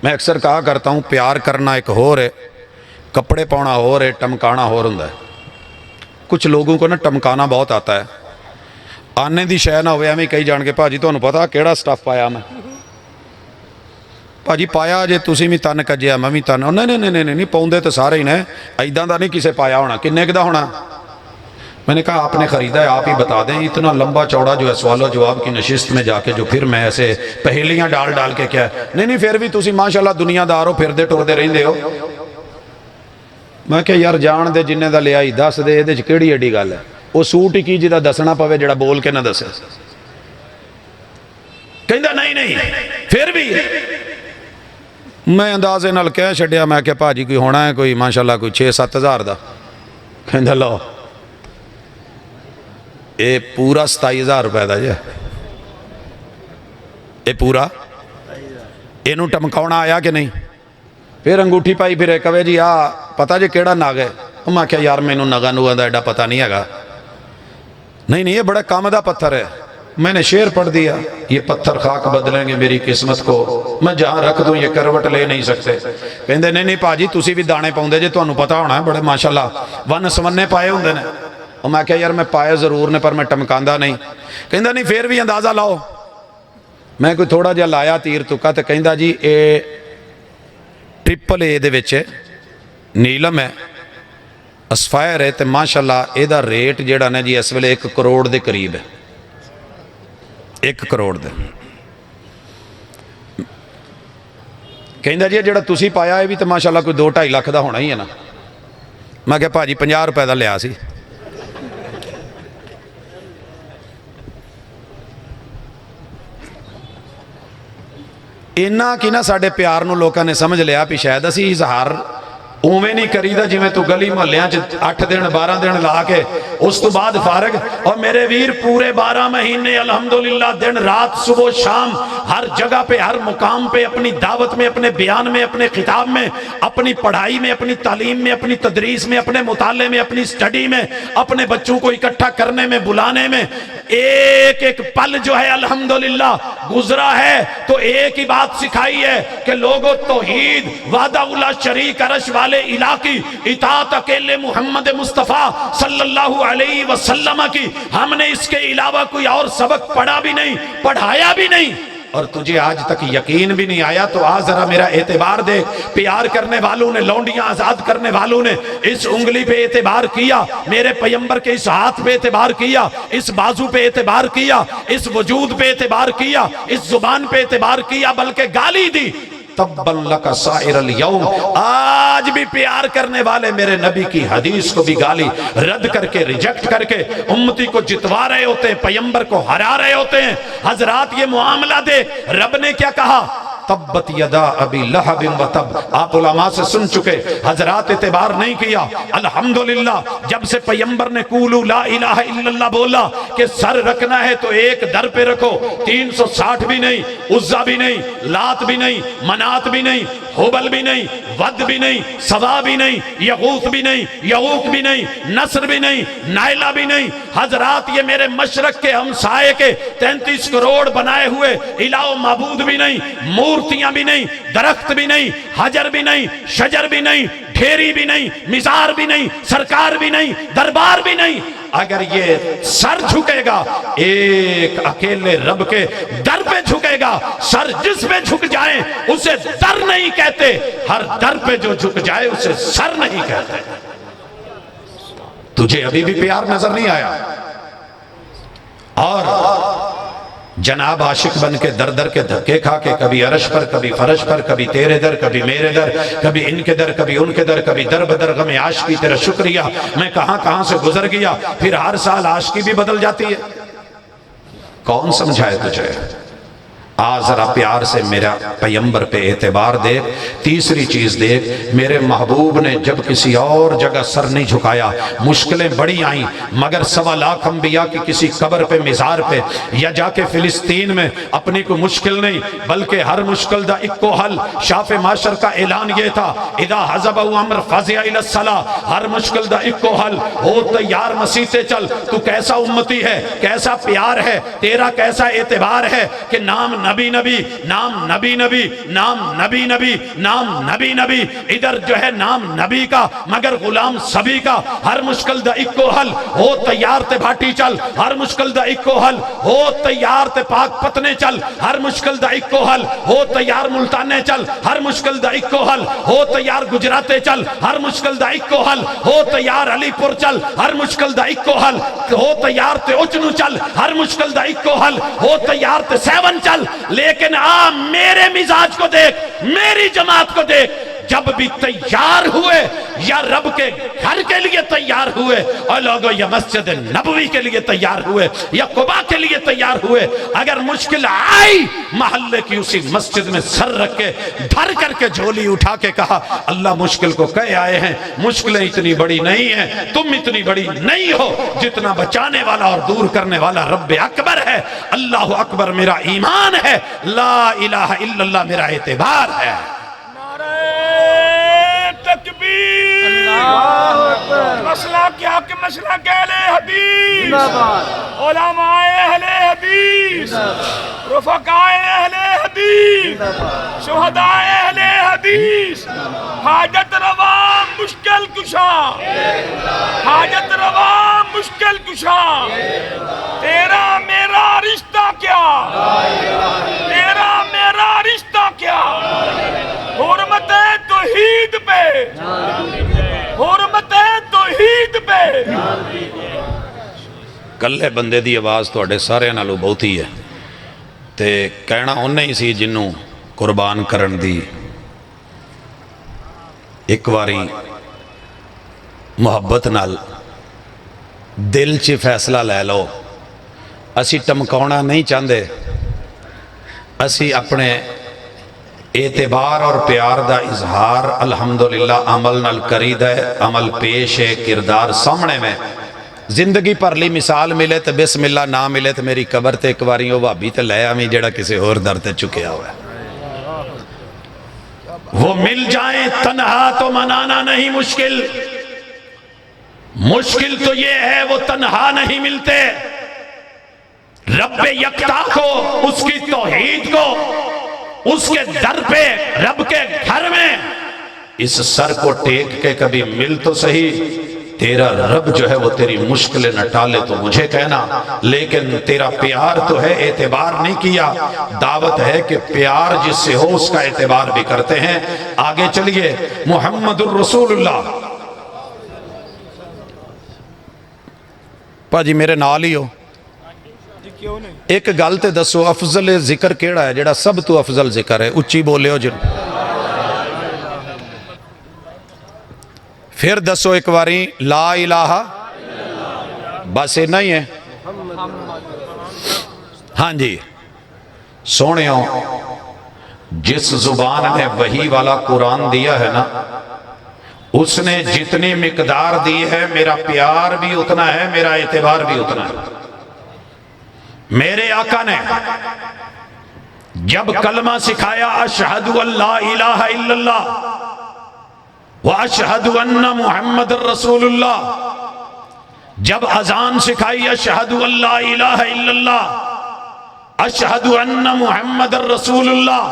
मैं अक्सर कहा करता हूँ, प्यार करना एक होर है, कपड़े पाना होर है, टमकाना होर होंदा है। कुछ लोगों को ना टमकाना बहुत आता है। आने की शय ना हो एवं कही जान के भाजी तुहानू पता किहड़ा स्टफ पाया मैं, भाजी पाया जे तुसीं भी तन कज्जिया मैं भी तन। नहीं नहीं नहीं नहीं पाउंदे तो सारे ही ने, इदां दा नहीं किसे पाया होना। किन्ने क दा होना? मैंने कहा आपने ख़रीदा है, आप ही बता दें। इतना लंबा चौड़ा जो है सवाल जवाब की नशिस्त में जाके जो फिर मैं ऐसे पहेलियां डाल डाल के क्या नहीं नहीं फिर भी तुसीं माशाअल्लाह दुनियादार हो, फिरदे टुरदे रहिंदे हो। मैं क्या यार जान दे जिन्ने दा लिया ही दस दे, इहदे च किहड़ी एडी गल है। वो सूट ही की जिहदा दसना पवे, जिहड़ा बोल के ना दसे। कहंदा नहीं नहीं फिर भी मैं अंदाजे नाल कह छड्डिया। मैं क्या भाजी कोई होना है कोई माशाअल्लाह कोई 6-7 हज़ार का। कहंदा लो ये पूरा 27,000 रुपए का जे, ये पूरा इनू टमकाउणा आया कि नहीं? फिर अंगूठी पाई फिर कवे जी आ पता जे केड़ा नग है। मैं क्या यार मैनू नगा नुगा का एडा पता नहीं है। नहीं नहीं ये बड़ा काम का पत्थर है। मैंने शेर पढ़ दिया, ये पत्थर खाक बदलेंगे मेरी किस्मत को, मैं जहाँ रख दूँ ये करवट ले नहीं सकते। कहते नहीं नहीं भाजी तुसी भी दाने पाउंदे जे, तुहानू पता होना बड़े माशाअल्लाह वन सवन्ने पाए होंदे ने। और मैं क्या यार मैं पाए जरूर ने पर मैं टमकांदा नहीं। कहंदा नहीं फिर भी अंदाजा लाओ। मैं कोई थोड़ा जिहा लाया तीर तुक्का तो कहंदा जी ये ट्रिपल ए दे विच नीलम है, असफायर है, तो माशाअल्लाह इहदा रेट जिहड़ा ना जी इस वेले 1 करोड़ के करीब है। 1 करोड़ दे। कहंदा जी जिहड़ा तुसीं पाया ये भी तो माशाअल्लाह कोई 2-2.5 लाख का होना ही है ना। मैं क्या भाजी 50 रुपए का लिया सी। इन्ना कि ना साडे प्यार नूं लोकां ने समझ लिया भी शायद असीं इजहार उवें नहीं करीदा जिवें तू गली मुहल्लियां च 8 दिन 12 दिन ला के उस तो बाद फारग। और मेरे वीर पूरे 12 महीने अल्हम्दुलिल्लाह दिन रात सुबह शाम हर जगह पे हर मुकाम पे अपनी दावत में, अपने बयान में, अपने खिताब में, अपनी पढ़ाई में, अपनी तालीम में, अपनी तदरीस में, अपने मुताले में, अपनी स्टडी में, अपने बच्चों को इकट्ठा करने में, बुलाने में एक एक पल जो है अल्हम्दुलिल्लाह गुजरा है तो एक ही बात सिखाई है कि लोगों तौहीद वादा उला शरीक अरश वाले इलाकी इताअत अकेले मोहम्मद मुस्तफ़ा सल्लल्लाहु अलैहि वसल्लम की हमने इसके अलावा कोई और सबक पढ़ा भी नहीं, पढ़ाया भी नहीं। और तुझे आज तक यकीन भी नहीं आया तो आज जरा मेरा एतबार देख। प्यार करने वालों ने, लौंडियां आजाद करने वालों ने इस उंगली पे एतबार किया, मेरे पैगंबर के इस हाथ पे एतबार किया, इस बाजू पे एतबार किया, इस वजूद पे एतबार किया, इस जुबान पे एतबार किया, बल्कि गाली दी। तब्बन लका साइरल यौम। आज भी प्यार करने वाले मेरे नबी की हदीस को भी गाली रद्द करके, रिजेक्ट करके उम्मती को जितवा रहे होते हैं, पैगंबर को हरा रहे होते हैं। हजरात ये मुआमला दे, रब ने क्या कहा? तब्बत यदा अबी लहब व तब। आप उलमा से सुन चुके, हजरात एतबार नहीं किया। अल्हम्दुलिल्लाह जब से पैगंबर ने कूलू ला इलाहा इल्लल्लाह बोला कि सर रखना है तो एक दर पे रखो। 360 भी नहीं, उज्जा भी नहीं, लात भी नहीं, मनात भी नहीं, हुबल भी नहीं, वद भी नहीं, सवा भी नहीं, यगूस भी नहीं, यऊक भी नहीं, नसर भी नहीं, नाइला भी नहीं। हजरात ये मेरे मशरक के हमसाये के 33 करोड़ बनाए हुए इलाहो माबूद भी नहीं, मूर्तियां भी नहीं, दरख्त भी नहीं, हजर भी नहीं, शजर भी नहीं, ढेरी भी नहीं, मिजार भी नहीं, सरकार भी नहीं, दरबार भी नहीं। अगर ये सर झुकेगा एक अकेले रब के दर पे झुकेगा। सर जिस पे झुक जाए उसे दर नहीं कहते, हर दर पे जो झुक जाए उसे सर नहीं कहते। तुझे अभी भी प्यार नजर नहीं आया? और जनाब आशिक बन के दर दर के धक्के खा के, कभी अरश पर, कभी फरश पर, कभी तेरे दर, कभी मेरे दर, कभी इनके दर, कभी उनके दर, कभी दर बदर गम आशिकी तेरा शुक्रिया। मैं कहां कहां से गुजर गया। फिर हर साल आशिकी भी बदल जाती है। कौन समझाए तुझे? आज जरा प्यार से मेरा पैगंबर पे एतबार दे। तीसरी चीज देख, मेरे महबूब ने जब किसी और जगह सर नहीं झुकाया, मुश्किलें बड़ी आई, मगर 1.25 लाख अंबिया की किसी कब्र पे, मिजार पे, या जाके फिलिस्तीन में अपनी कोई मुश्किल नहीं, बल्कि हर मुश्किल दा इक्को हल। शाफे माशर का ऐलान ये था, इदा हज़बहु अम्र फज़िया इला सलाह। हर मुश्किल दा इक्को हल हो तैयार, मसीह से चल। तू कैसा उम्मती है, कैसा प्यार है तेरा, कैसा एतबार है कि नाम नबी नबी, नाम नबी नबी, नाम नबी नबी, नाम नबी नबी। इधर जो है नाम नबी का मगर गुलाम सभी का। हर मुश्किल दा इक्को हल, हो तैयार ते भाटी चल। हर मुश्किल दा इक्को हल, हो तैयार ते पाक पतने चल। हर मुश्किल दा इक्को हल, हो तैयार मुल्ताने चल। हर मुश्किल दा इक्को हल, हो तैयार गुजराते चल। हर मुश्किल दा इक्को हल, हो तैयार अलीपुर चल। हर मुश्किल दा इक्को हल, हो तैयार ते उचनू चल। हर मुश्किल दा इक्को हल, हो तैयार ते सेवन चल। लेकिन आ मेरे मिजाज को देख, मेरी जमात को देख, जब भी तैयार हुए या रब के घर के लिए तैयार हुए और लोगों या मस्जिद नबवी के लिए तैयार हुए या कुबा के लिए तैयार हुए, अगर मुश्किल आई मोहल्ले की उसी मस्जिद में सर रख के धर करके झोली उठा के कहा अल्लाह मुश्किल को कहे आए हैं, मुश्किलें इतनी बड़ी नहीं है, तुम इतनी बड़ी नहीं हो जितना बचाने वाला और दूर करने वाला रब्बे अकबर है। अल्लाह अकबर मेरा ईमान है, ला इलाहा इल्लल्लाह मेरा एतबार है। मसला क्या कि मसला कहले हदीस, उलमाए अहले हदीस, रुफकाए अहले हदीस, शुहदाए अहले हदीस। हाजत रवा मुश्किल कुशा, हाजत रवा मुश्किल कुशा। तेरा मेरा रिश्ता क्या, तेरा मेरा रिश्ता क्या। हुर्मते तौहीद पे, हुर्मते तौहीद पे। कल्ले बंदे दी आवाज़ तुहाडे सारिਆਂ नालों बहुती है ते कहना उन्हें ही सी जिन्नू कुर्बान करन दी एक वारी मुहब्बत नाल दिल च फैसला लै लो। असी टमकाउणा नहीं चाहते, असी अपने एतबार और प्यार का इजहार अल्हम्दुलिल्लाह अमल नाल करीदा है। अमल पेश है, किरदार सामने में। जिंदगी भर ली मिसाल मिले तो बिस्मिल्लाह, ना मिले तो मेरी कबर ते एक बारी वो भाभी तो लै आवी जेड़ा किसी होर दर ते चुकया हुआ है। वो मिल जाए तन्हा तो मनाना नहीं मुश्किल, मुश्किल तो ये है वो तन्हा नहीं मिलते। रब्बे यकता को, उसकी तौहीद को, उसके दर पे, रब के घर में इस सर को टेक के कभी मिल तो सही। तेरा रब जो है वो तेरी मुश्किलें न टाले तो मुझे कहना, लेकिन तेरा प्यार तो है, एतबार नहीं किया। दावत है कि प्यार जिससे हो उसका एतबार भी करते हैं। आगे चलिए, मुहम्मदुर रसूलुल्लाह। भाजी मेरे नाल ही हो, एक गल ते दसो, अफजल जिक्र केड़ा है जेड़ा सब तो अफजल जिक्र है? उच्ची बोलियो जी। फिर दसो एक बारी, ला इलाहा, बस इतना ही है। हाँ जी सोनियो, जिस जुबान ने वही वाला कुरान दिया है ना, उसने जितनी मिकदार दी है, मेरा प्यार भी उतना है, मेरा एतबार भी उतना है। मेरे आका ने जब कलमा सिखाया अशहदु अल्ला इलाहा इल्लल्लाह व अशहदु अन्ना मुहम्मदुर रसूलुल्लाह, जब अजान सिखाई अशहदु अल्ला इलाहा इल्लल्लाह अशहदु अन्ना मुहम्मदुर रसूलुल्लाह,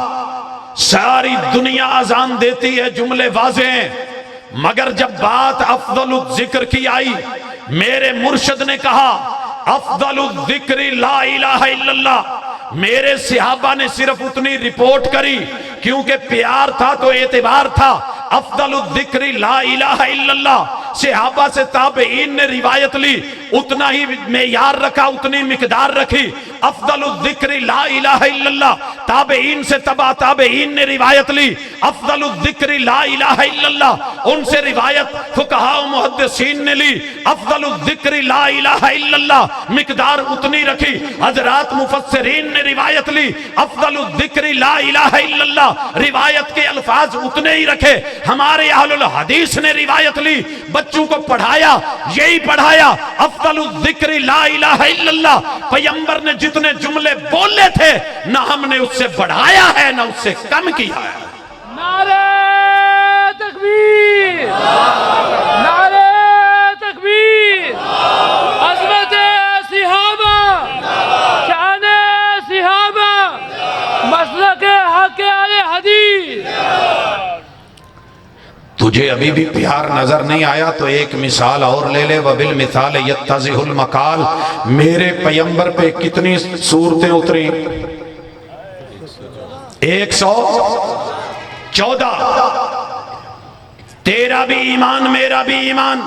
सारी दुनिया अजान देती है, जुमले वाज़े हैं। मगर जब बात अफदलुल जिक्र की आई, मेरे मुर्शिद ने कहा अफदलुल जिक्र ला इलाहा इल्लल्लाह। मेरे सहाबा ने सिर्फ उतनी रिपोर्ट करी, क्योंकि प्यार था तो एतबार था। अफदलुल जिक्र ला इलाहा इल्लल्लाह। सहाबा से ताबईन ने रिवायत ली, उतना ही मेयार रखा, उतनी मिकदार रखी। अफदलुल जिक्र ला इलाहा इल्लल्लाह। ताबईन से तबा ताबईन ने रिवायत ली, अफदलुल जिक्र ला इलाहा इल्लल्लाह। उनसे रिवायत फुकहा व मुहद्दिसीन ने ली, अफदलुल जिक्र ला इलाहा इल्लल्लाह। मिकदार उतनी रखी। हजरात मुफस्सिरीन ने रिवायत ली, अफदलुल जिक्र ला इलाहा इल्लल्लाह। रिवायत के अल्फाज उतने ही रखे। हमारे अहलुल हदीस ने रिवायत ली, बच्चों को पढ़ाया, यही पढ़ाया, अफदलुल जिक्र ला इलाहा इल्लल्लाह। पैगंबर ने जितने जुमले बोले थे, ना हमने उससे बढ़ाया है ना उससे कम किया है। नारे तकबीर, नारे तकबीर। अज़मत सिहाबा, शान सिहाबा, तुझे अभी भी प्यार नजर नहीं आया तो एक मिसाल और ले ले, वबिल मिसाल यत्तज़िहुल मकाल। मेरे पैगंबर पे कितनी सूरतें उतरी? 114। तेरा भी ईमान मेरा भी ईमान,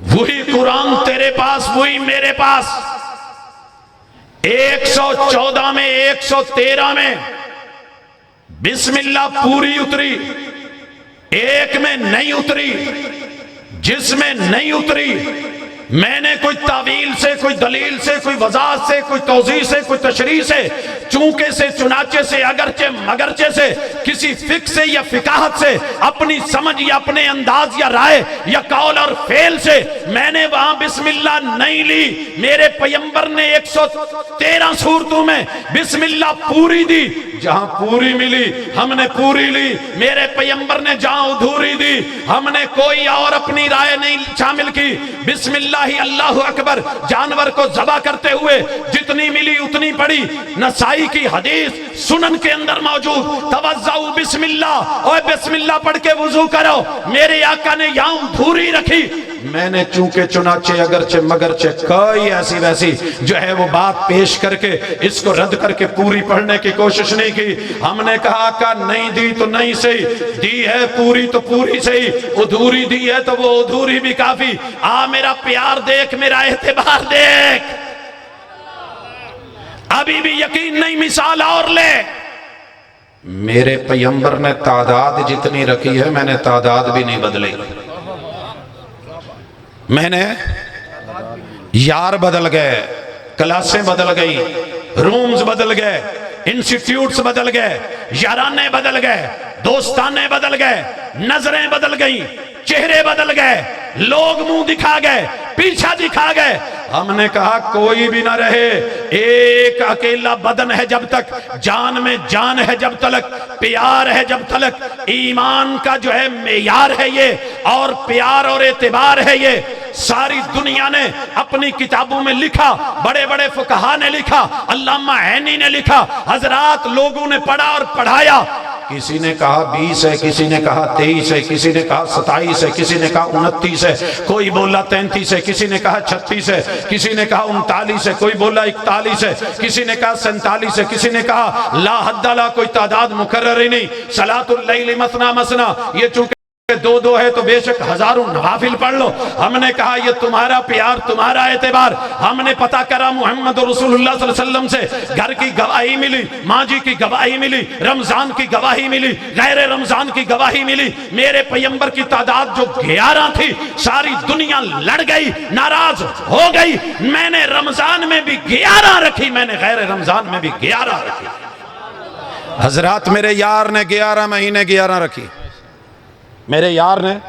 वही कुरान तेरे पास वही मेरे पास। 114 में 113 में बिस्मिल्लाह पूरी उतरी, एक में नहीं उतरी। जिसमें नहीं उतरी मैंने कोई तावील से, कोई दलील से, कोई वजाहत से, कोई तौज़ीह से, कोई तशरीह से, चूंके से, चुनाचे से, अगरचे मगरचे से, किसी फिक से या फिकाहत से, अपनी समझ या अपने अंदाज या राय या कौल और फेल से मैंने वहां बिस्मिल्लाह नहीं ली। मेरे पैगंबर ने 113 सूरतों में बिस्मिल्लाह पूरी दी। जहां पूरी मिली हमने पूरी ली। मेरे पैगंबर ने जहां अधूरी दी हमने कोई और अपनी राय नहीं शामिल की। बिस्मिल्लाह ही अल्लाहु अकबर। जानवर को ज़बा करते हुए जितनी मिली उतनी पड़ी। नसाई की हदीस सुनन के अंदर मौजूद, तवज्जउ बिस्मिल्लाह, और बिस्मिल्लाह पढ़ के वुजू करो। मेरे आका ने यहां अधूरी रखी। मैंने चूंके चुनाचे अगरचे मगरचे कोई ऐसी वैसी जो है वो बात पेश करके इसको रद्द करके पूरी पढ़ने की कोशिश नहीं की। हमने कहा का नहीं दी तो नहीं सही, दी है पूरी तो पूरी सही, अधूरी दी है तो वो अधूरी भी काफी। आ मेरा प्यार देख, मेरा एहतिबार देख। अभी भी यकीन नहीं, मिसाल और ले। मेरे पैगंबर ने तादाद जितनी रखी है मैंने तादाद भी नहीं बदली। मैंने यार बदल गए, क्लासें बदल गई, रूम्स बदल गए, इंस्टीट्यूट्स बदल गए, याराने बदल गए, दोस्ताने बदल गए, नजरें बदल गई, चेहरे बदल गए, लोग मुंह दिखा गए, पीछा दिखा गए। हमने कहा कोई भी ना रहे, एक अकेला बदन है जब तक, जान में जान है जब तक, प्यार है जब तक, ईमान का जो है मेयार है ये, और प्यार और एतबार है ये। सारी दुनिया ने अपनी किताबों में लिखा, बड़े बड़े फुकहा ने लिखा, अल्लामा ऐनी ने लिखा, हजरात लोगों ने पढ़ा और पढ़ाया। किसी ने कहा 20 है, किसी ने कहा 23 है, किसी ने कहा 27 है, किसी ने कहा 29 है, कोई बोला 33 है, किसी ने कहा 36 है, किसी ने कहा 39 है, कोई बोला 41 है, किसी ने कहा 47 है, किसी ने कहा ला हद्दला, कोई तादाद मुकर्रर ही नहीं। सलातुल लैल मसना मसना, ये चूंकि दो दो है तो बेशक हजारों नवाफिल पढ़ लो। हमने कहा ये तुम्हारा प्यार तुम्हारा एतबार। हमने पता करा मोहम्मद रसूलुल्लाह सल्लल्लाहु अलैहि वसल्लम से घर की गवाही मिली, माँ जी की गवाही मिली, रमजान की गवाही मिली, गैर रमजान की गवाही मिली। मेरे पैगंबर की तादाद जो 11 थी, सारी दुनिया लड़ गई, नाराज हो गई। मैंने रमजान में भी 11 रखी, मैंने गैर रमजान में भी 11 रखी। हजरात मेरे यार ने 11 महीने 11 रखी, मेरे यार ने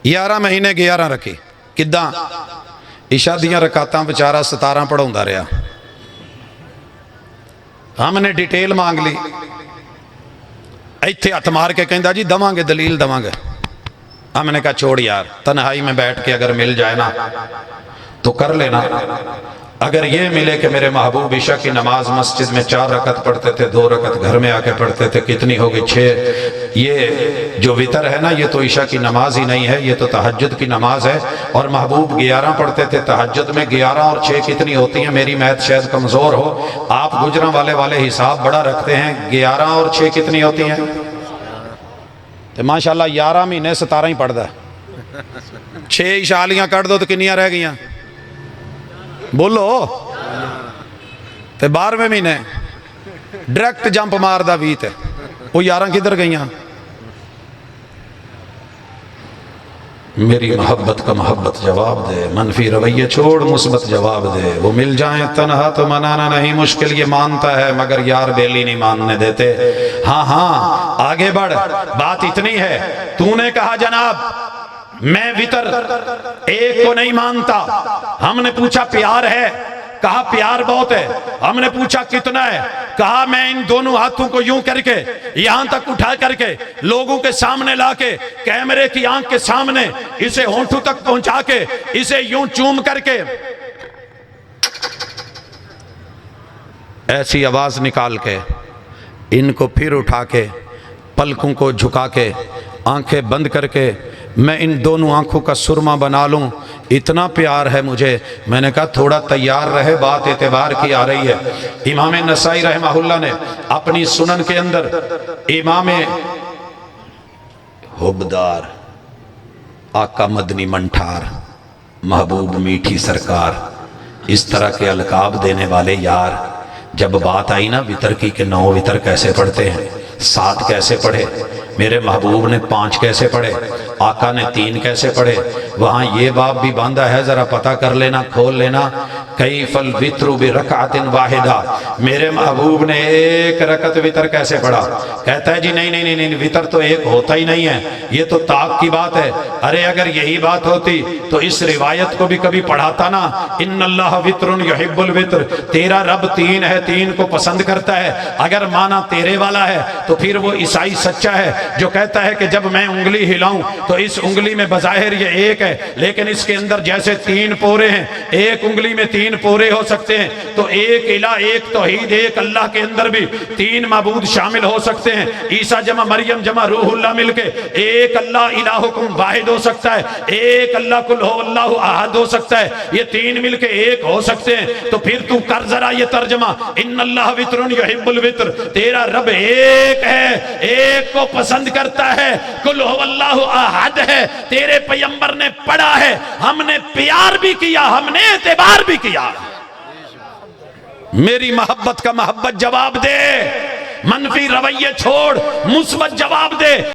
11 महीने 11 रखी। किदा इशा दियां रकातां बेचारा 17 पढ़ाउंदा रहा। हमने डिटेल मांग ली, इत्थे हथ मार के कहंदा जी दवांगे, दलील दवांगे। हमने कहा छोड़ यार, तन्हाई में बैठ के अगर मिल जाए ना तो कर लेना। अगर ये मिले कि मेरे महबूब ईशा की नमाज मस्जिद में 4 रकत पढ़ते थे, 2 रकत घर में आके पढ़ते थे, कितनी होगी 6। ये जो वितर है ना, ये तो ईशा की नमाज ही नहीं है, ये तो तहज्जुद की नमाज है। और महबूब 11 पढ़ते थे तहज्जुद में। 11 और 6 कितनी होती हैं? मेरी मैथ शायद कमजोर हो, आप गुजरा वाले हिसाब बड़ा रखते हैं। 11 और 6 कितनी होती हैं? तो माशाल्लाह 11 महीने 17 ही पढ़ता। 6 इशालियां कट दो तो किनियां रह गई? बोलो। ते 12वें महीने डायरेक्ट जंप मारदा 20 ते वो 11 किधर गई? मेरी मोहब्बत का मोहब्बत जवाब दे, मनफी रवैये छोड़ मुस्बत जवाब दे। वो मिल जाए तन्हा तो मनाना नहीं मुश्किल, ये मानता है मगर यार बेली नहीं मानने देते। हाँ हाँ आगे बढ़, बात इतनी है। तूने कहा जनाब मैं वितर एक को नहीं मानता। हमने पूछा प्यार है? कहा प्यार बहुत है। हमने पूछा कितना है? कहा मैं इन दोनों हाथों को यूं करके यहां तक उठा करके लोगों के सामने लाके कैमरे की आंख के सामने इसे होंठों तक पहुंचा के इसे यूं चूम करके ऐसी आवाज निकाल के इनको फिर उठा के पलकों को झुका के आंखें बंद करके मैं इन दोनों आंखों का सुरमा बना लूं, इतना प्यार है मुझे। मैंने कहा थोड़ा तैयार रहे, बात एतबार की आ रही है। इमाम नसाई रहमहुल्लाह ने अपनी सुनन के अंदर इमाम हुब्बदार आका मदनी मंठार महबूब मीठी सरकार, इस तरह के अलकाब देने वाले यार, जब बात आई ना वितर की कि 9 वितर कैसे पढ़ते हैं, 7 कैसे पढ़े, मेरे महबूब ने 5 कैसे पढ़े, आका ने 3 कैसे पढ़े, वहाँ ये बाब भी बांधा है, ज़रा पता कर लेना, खोल लेना। कई फल वित्रू भी रकातिन वाहिदा, मेरे महबूब ने 1 रकत वितर कैसे पढ़ा। कहता है जी नहीं नहीं नहीं नहीं, वितर तो 1 होता ही नहीं है, ये तो ताक की बात है। अरे अगर यही बात होती तो इस रिवायत को भी कभी पढ़ाता ना, इन्नल्लाह वित्रुन युहिब्बुल वित्र, तेरा रब 3 है, 3 को पसंद करता है। अगर माना तेरे वाला है तो फिर वो ईसाई सच्चा है जो कहता है कि जब मैं उंगली हिलाऊं तो इस उंगली में बज़ाहिर ये 1 है, लेकिन इसके अंदर जैसे 3 पोरे हैं, 1 उंगली में 3 पोरे हो सकते हैं, तो 1 इला 1 तौहीद, 1 अल्लाह के अंदर भी 3 माबूद शामिल हो सकते हैं। ईसा जमा मरियम जमा रूहुल्लाह मिलके 1 अल्लाह इलाहुकुम वाहिद हो सकता है, 1 अल्लाह कुल हो अल्लाहु अहद हो सकता है, ये 3 मिलके 1 हो सकते हैं। तो फिर तू कर जरा ये तर्जमा, इन्नल्लाह वित्रुन युहिब्बुल वित्र, तेरा रब 1 है, 1 को पसंद करता है, कुल हो अल्लाहु अहद है, तेरे पैगंबर ने पढ़ा है, हमने प्यार भी किया, हमने एतबार भी किया। मेरी मोहब्बत का मोहब्बत जवाब दे, मनफी रवैये छोड़, मुस्बत जवाब दे।